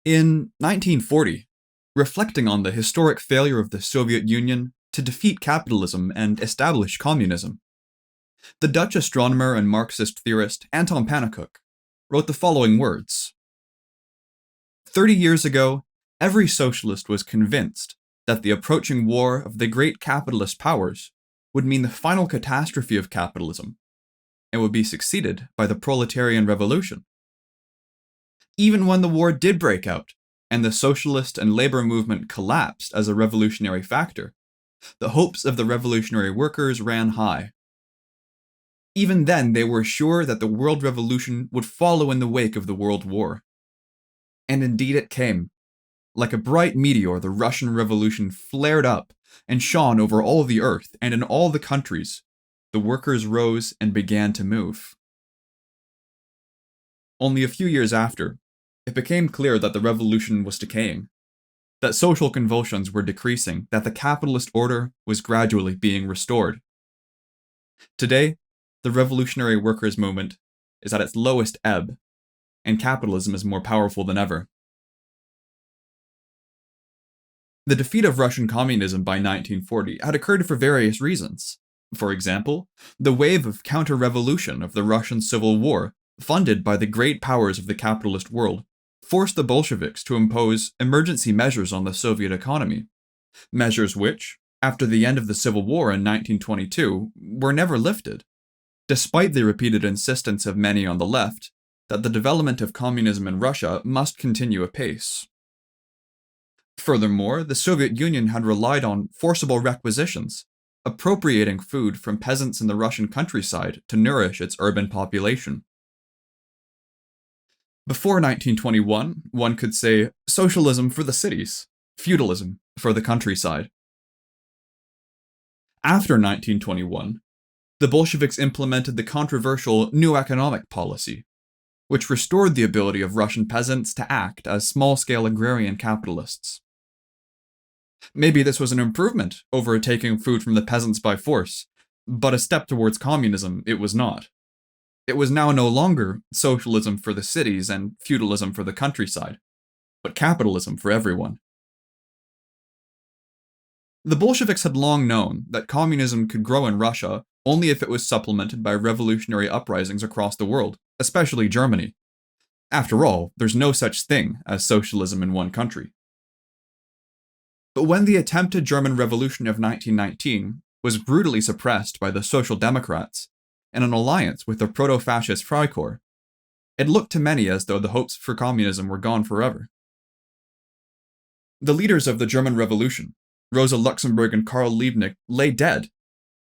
In 1940, reflecting on the historic failure of the Soviet Union to defeat capitalism and establish communism, the Dutch astronomer and Marxist theorist Anton Pannekoek wrote the following words: 30 years ago, every socialist was convinced that the approaching war of the great capitalist powers would mean the final catastrophe of capitalism and would be succeeded by the proletarian revolution. Even when the war did break out and the socialist and labor movement collapsed as a revolutionary factor, the hopes of the revolutionary workers ran high. Even then, they were sure that the world revolution would follow in the wake of the World War. And indeed it came. Like a bright meteor, the Russian Revolution flared up and shone over all the earth, and in all the countries, the workers rose and began to move. Only a few years after, it became clear that the revolution was decaying, that social convulsions were decreasing, that the capitalist order was gradually being restored. Today, the revolutionary workers' movement is at its lowest ebb, and capitalism is more powerful than ever. The defeat of Russian communism by 1940 had occurred for various reasons. For example, the wave of counter-revolution of the Russian Civil War, funded by the great powers of the capitalist world, forced the Bolsheviks to impose emergency measures on the Soviet economy. Measures which, after the end of the Civil War in 1922, were never lifted, despite the repeated insistence of many on the left that the development of communism in Russia must continue apace. Furthermore, the Soviet Union had relied on forcible requisitions, appropriating food from peasants in the Russian countryside to nourish its urban population. Before 1921, one could say socialism for the cities, feudalism for the countryside. After 1921, the Bolsheviks implemented the controversial New Economic Policy, which restored the ability of Russian peasants to act as small-scale agrarian capitalists. Maybe this was an improvement over taking food from the peasants by force, but a step towards communism it was not. It was now no longer socialism for the cities and feudalism for the countryside, but capitalism for everyone. The Bolsheviks had long known that communism could grow in Russia only if it was supplemented by revolutionary uprisings across the world, especially Germany. After all, there's no such thing as socialism in one country. But when the attempted German Revolution of 1919 was brutally suppressed by the Social Democrats in an alliance with the proto-fascist Freikorps, it looked to many as though the hopes for communism were gone forever. The leaders of the German Revolution, Rosa Luxemburg and Karl Liebknecht, lay dead,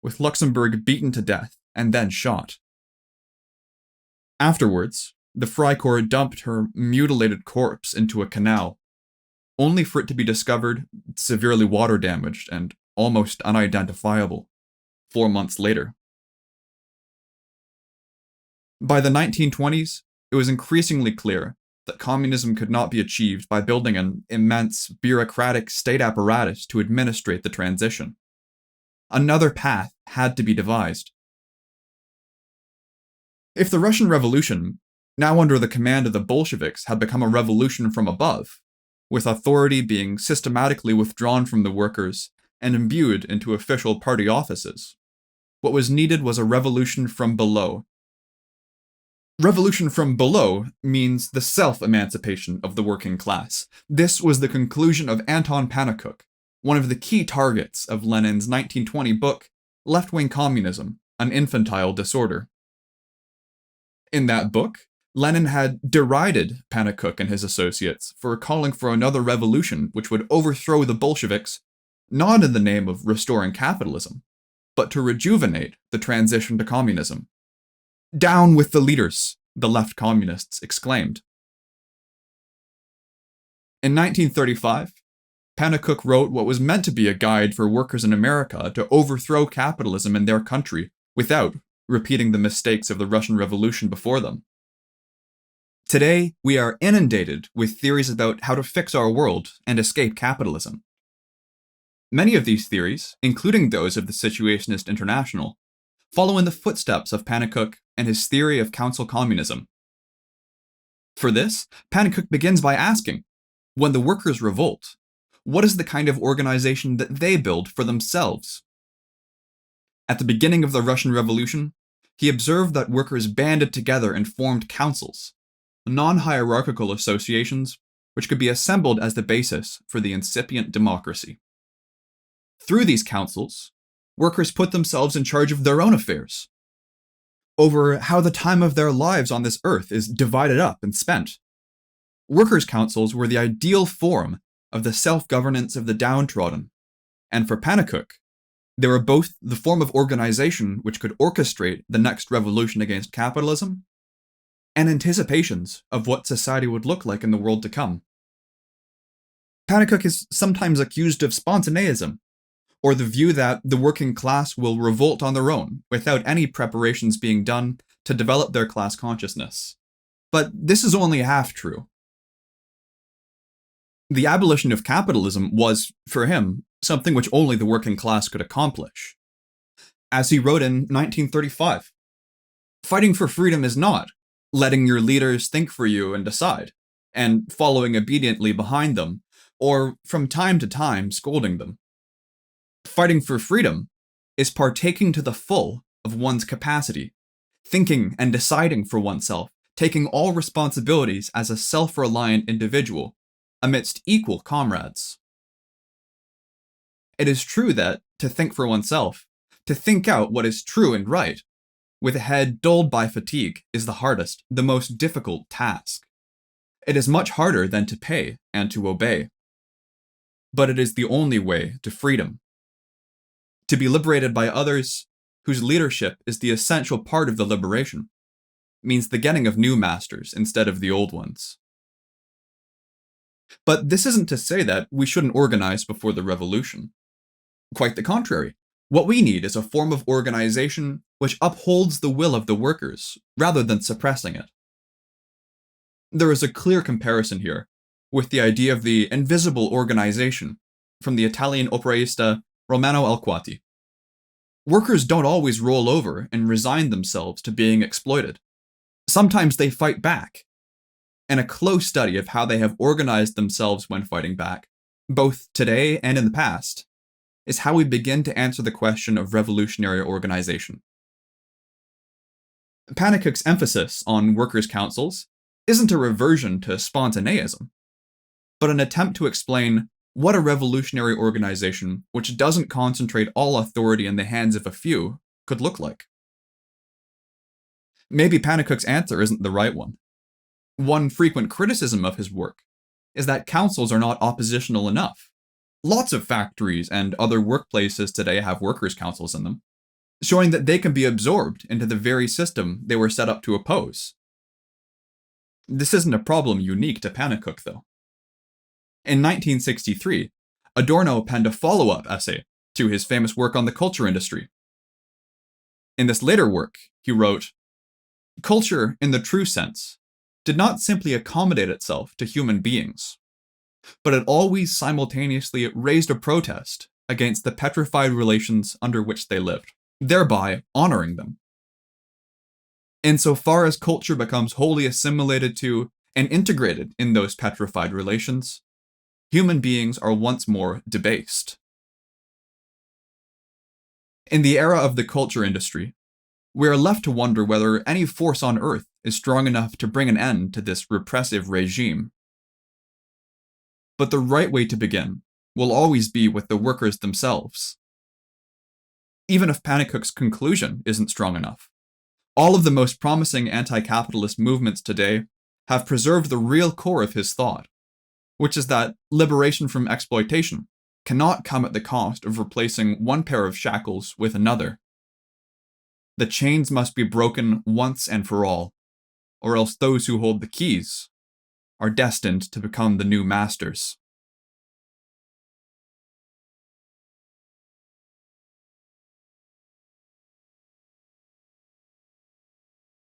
with Luxemburg beaten to death and then shot. Afterwards, the Freikorps dumped her mutilated corpse into a canal, only for it to be discovered severely water damaged and almost unidentifiable 4 months later. By the 1920s, it was increasingly clear that communism could not be achieved by building an immense bureaucratic state apparatus to administrate the transition. Another path had to be devised. If the Russian Revolution, now under the command of the Bolsheviks, had become a revolution from above, with authority being systematically withdrawn from the workers and imbued into official party offices, what was needed was a revolution from below. Revolution from below means the self-emancipation of the working class. This was the conclusion of Anton Pannekoek, one of the key targets of Lenin's 1920 book, Left-Wing Communism, An Infantile Disorder. In that book, Lenin had derided Pannekoek and his associates for calling for another revolution which would overthrow the Bolsheviks, not in the name of restoring capitalism, but to rejuvenate the transition to communism. "Down with the leaders," the left communists exclaimed. In 1935, Pannekoek wrote what was meant to be a guide for workers in America to overthrow capitalism in their country without repeating the mistakes of the Russian Revolution before them. Today, we are inundated with theories about how to fix our world and escape capitalism. Many of these theories, including those of the Situationist International, follow in the footsteps of Pannekoek and his theory of council communism. For this, Pannekoek begins by asking, When the workers revolt, what is the kind of organization that they build for themselves? At the beginning of the Russian Revolution, he observed that workers banded together and formed councils, non-hierarchical associations which could be assembled as the basis for the incipient democracy. Through these councils, workers put themselves in charge of their own affairs, over how the time of their lives on this earth is divided up and spent. Workers' councils were the ideal form of the self-governance of the downtrodden, and for Pannekoek, they were both the form of organization which could orchestrate the next revolution against capitalism, and anticipations of what society would look like in the world to come. Pannekoek is sometimes accused of spontaneism, or the view that the working class will revolt on their own without any preparations being done to develop their class consciousness. But this is only half true. The abolition of capitalism was, for him, something which only the working class could accomplish. As he wrote in 1935, "Fighting for freedom is not letting your leaders think for you and decide, and following obediently behind them, or from time to time scolding them. Fighting for freedom is partaking to the full of one's capacity, thinking and deciding for oneself, taking all responsibilities as a self-reliant individual, amidst equal comrades." It is true that to think for oneself, to think out what is true and right, with a head dulled by fatigue, is the hardest, the most difficult task. It is much harder than to pay and to obey. But it is the only way to freedom. To be liberated by others, whose leadership is the essential part of the liberation, means the getting of new masters instead of the old ones. But this isn't to say that we shouldn't organize before the revolution. Quite the contrary. What we need is a form of organization which upholds the will of the workers, rather than suppressing it. There is a clear comparison here with the idea of the invisible organization from the Italian operaista Romano Alquati. Workers don't always roll over and resign themselves to being exploited. Sometimes they fight back. And a close study of how they have organized themselves when fighting back, both today and in the past, is how we begin to answer the question of revolutionary organization. Pannekoek's emphasis on workers' councils isn't a reversion to spontaneism, but an attempt to explain what a revolutionary organization which doesn't concentrate all authority in the hands of a few could look like. Maybe Pannekoek's answer isn't the right one. One frequent criticism of his work is that councils are not oppositional enough. Lots of factories and other workplaces today have workers' councils in them, showing that they can be absorbed into the very system they were set up to oppose. This isn't a problem unique to Pannekoek, though. In 1963, Adorno penned a follow-up essay to his famous work on the culture industry. In this later work, he wrote, "Culture, in the true sense, did not simply accommodate itself to human beings, but it always simultaneously raised a protest against the petrified relations under which they lived, thereby honoring them. Insofar as culture becomes wholly assimilated to and integrated in those petrified relations, human beings are once more debased." In the era of the culture industry, we are left to wonder whether any force on earth is strong enough to bring an end to this repressive regime. But the right way to begin will always be with the workers themselves. Even if Pannekoek's conclusion isn't strong enough, all of the most promising anti-capitalist movements today have preserved the real core of his thought, which is that liberation from exploitation cannot come at the cost of replacing one pair of shackles with another. The chains must be broken once and for all, or else those who hold the keys are destined to become the new masters.